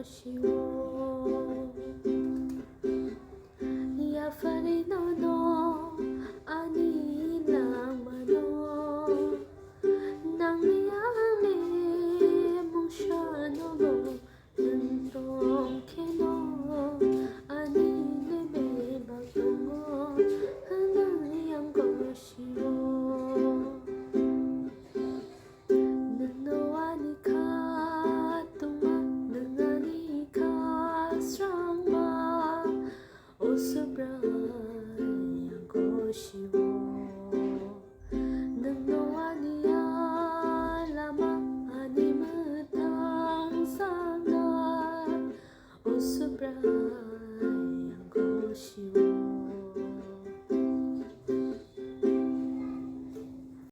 것이오 야파리 너너 아니 낭만어 낭리앙리 몽샤노로 눈동케노 아니 내매 박동어 하나양 것이오 능노아니카 뚱마 능아니카 스랑마 오스브라양 것이